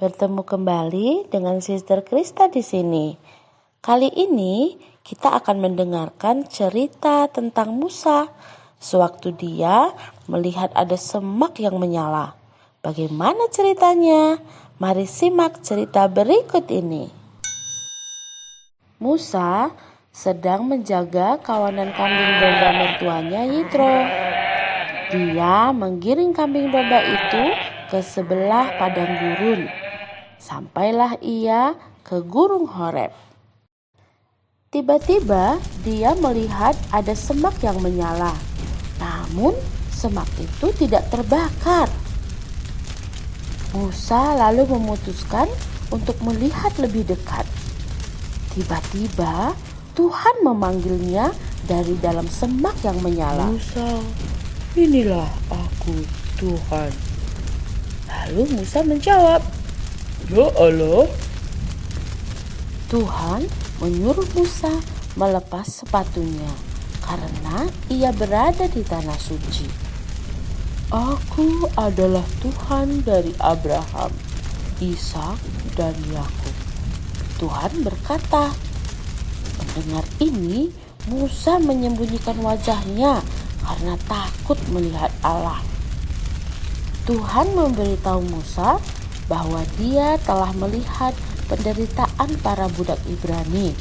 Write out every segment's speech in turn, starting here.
bertemu kembali dengan Sister Krista di sini. Kali ini kita akan mendengarkan cerita tentang Musa sewaktu dia melihat ada semak yang menyala. Bagaimana ceritanya? Mari simak cerita berikut ini. Musa sedang menjaga kawanan kambing domba mertuanya Yitro. Dia menggiring kambing domba itu ke sebelah padang gurun. Sampailah ia ke Gunung Horeb. Tiba-tiba dia melihat ada semak yang menyala. Namun semak itu tidak terbakar. Musa lalu memutuskan untuk melihat lebih dekat. Tiba-tiba Tuhan memanggilnya dari dalam semak yang menyala. Musa, inilah aku, Tuhan. Lalu Musa menjawab, Ya Allah. Tuhan menyuruh Musa melepas sepatunya karena ia berada di tanah suci. Aku adalah Tuhan dari Abraham, Ishak, dan Yakub. Tuhan berkata. Mendengar ini, Musa menyembunyikan wajahnya karena takut melihat Allah. Tuhan memberitahu Musa bahwa dia telah melihat penderitaan para budak Ibrani.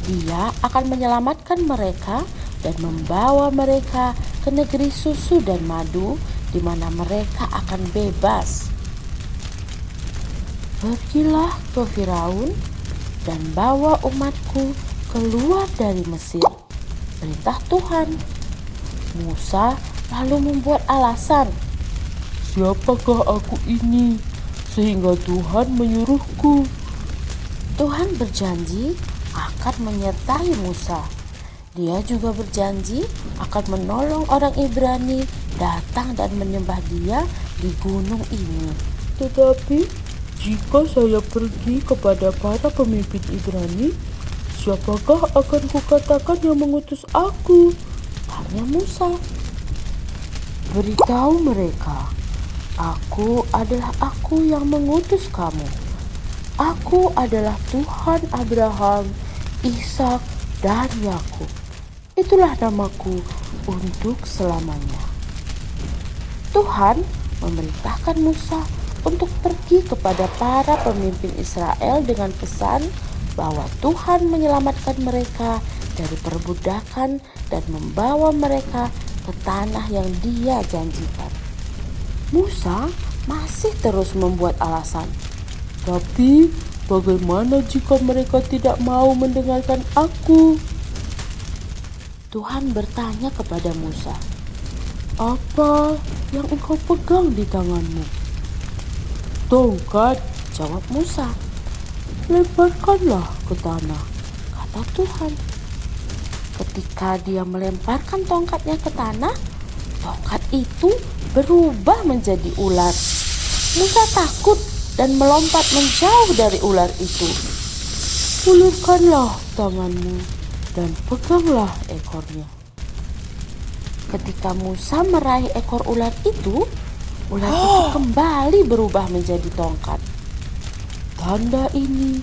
Dia akan menyelamatkan mereka dan membawa mereka ke negeri susu dan madu di mana mereka akan bebas. Pergilah ke Firaun dan bawa umatku keluar dari Mesir, perintah Tuhan. Musa lalu membuat alasan. Siapakah aku ini sehingga Tuhan menyuruhku? Tuhan berjanji akan menyertai Musa. Dia juga berjanji akan menolong orang Ibrani datang dan menyembah dia di gunung ini. Tetapi jika saya pergi kepada para pemimpin Ibrani, siapakah akan kukatakan yang mengutus aku? Tanya Musa. Beritahu mereka, aku adalah aku yang mengutus kamu. Aku adalah Tuhan Abraham, Ishak, dan Yakub. Itulah namaku untuk selamanya. Tuhan memerintahkan Musa untuk pergi kepada para pemimpin Israel dengan pesan bahwa Tuhan menyelamatkan mereka dari perbudakan dan membawa mereka ke tanah yang Dia janjikan. Musa masih terus membuat alasan. Tapi bagaimana jika mereka tidak mau mendengarkan aku? Tuhan bertanya kepada Musa, Apa yang engkau pegang di tanganmu? "Tongkat," jawab Musa. Lemparkanlah ke tanah. Kata Tuhan. Ketika dia melemparkan tongkatnya ke tanah, tongkat itu berubah menjadi ular. Musa takut dan melompat menjauh dari ular itu. Ulurkanlah tanganmu dan peganglah ekornya. Ketika Musa meraih ekor ular itu kembali berubah menjadi tongkat. Tanda ini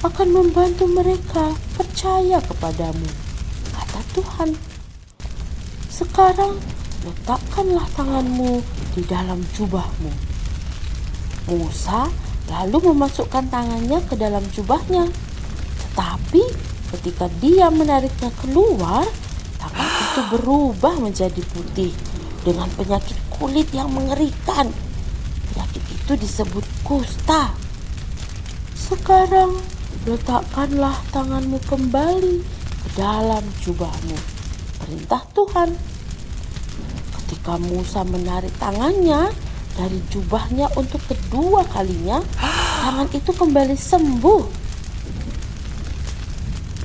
akan membantu mereka percaya kepadamu, Kata Tuhan. Sekarang letakkanlah tanganmu di dalam jubahmu. Musa lalu memasukkan tangannya ke dalam jubahnya. Tetapi ketika dia menariknya keluar, tangan itu berubah menjadi putih dengan penyakit kulit yang mengerikan. Penyakit itu disebut kusta. Sekarang letakkanlah tanganmu kembali ke dalam jubahmu, Perintah Tuhan. Ketika Musa menarik tangannya dari jubahnya untuk kedua kalinya, tangan itu kembali sembuh.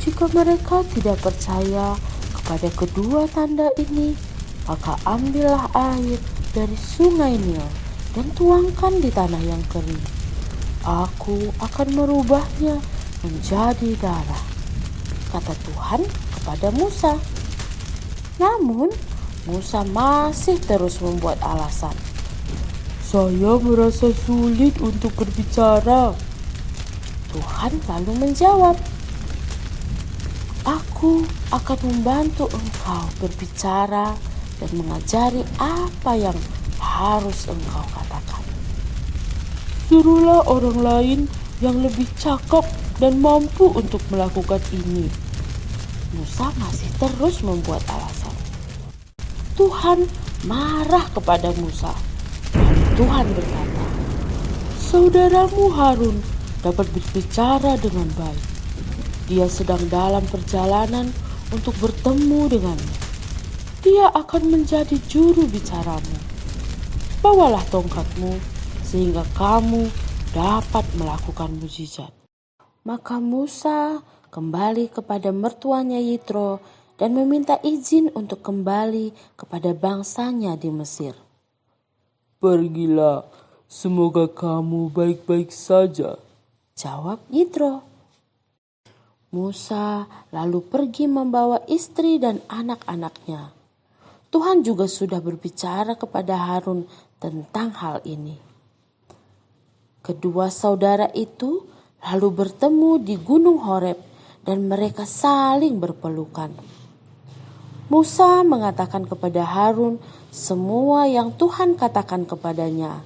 Jika mereka tidak percaya kepada kedua tanda ini, maka ambillah air dari sungai Nil dan tuangkan di tanah yang kering. Aku akan merubahnya menjadi darah, Kata Tuhan kepada Musa. Namun Musa masih terus membuat alasan. Saya merasa sulit untuk berbicara. Tuhan lalu menjawab, Aku akan membantu engkau berbicara dan mengajari apa yang harus engkau katakan. Suruhlah orang lain yang lebih cakap dan mampu untuk melakukan ini. Musa masih terus membuat alasan. Tuhan marah kepada Musa. Lalu Tuhan berkata, Saudaramu Harun dapat berbicara dengan baik. Dia sedang dalam perjalanan untuk bertemu denganmu. Dia akan menjadi juru bicaramu. Bawalah tongkatmu sehingga kamu dapat melakukan mukjizat. Maka Musa kembali kepada mertuanya Yitro dan meminta izin untuk kembali kepada bangsanya di Mesir. Pergilah, semoga kamu baik-baik saja, jawab Yitro. Musa lalu pergi membawa istri dan anak-anaknya. Tuhan juga sudah berbicara kepada Harun tentang hal ini. Kedua saudara itu lalu bertemu di Gunung Horeb dan mereka saling berpelukan. Musa mengatakan kepada Harun semua yang Tuhan katakan kepadanya.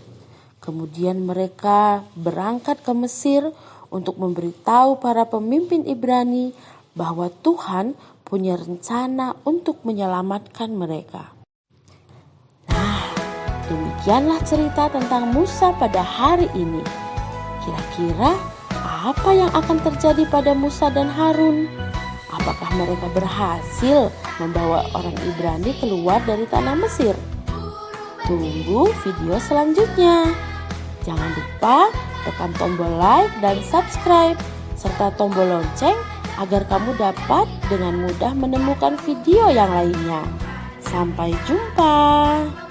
Kemudian mereka berangkat ke Mesir untuk memberitahu para pemimpin Ibrani bahwa Tuhan punya rencana untuk menyelamatkan mereka. Nah, demikianlah cerita tentang Musa pada hari ini. Kira-kira apa yang akan terjadi pada Musa dan Harun? Apakah mereka berhasil membawa orang Ibrani keluar dari tanah Mesir? Tunggu video selanjutnya. Jangan lupa tekan tombol like dan subscribe, serta tombol lonceng agar kamu dapat dengan mudah menemukan video yang lainnya. Sampai jumpa.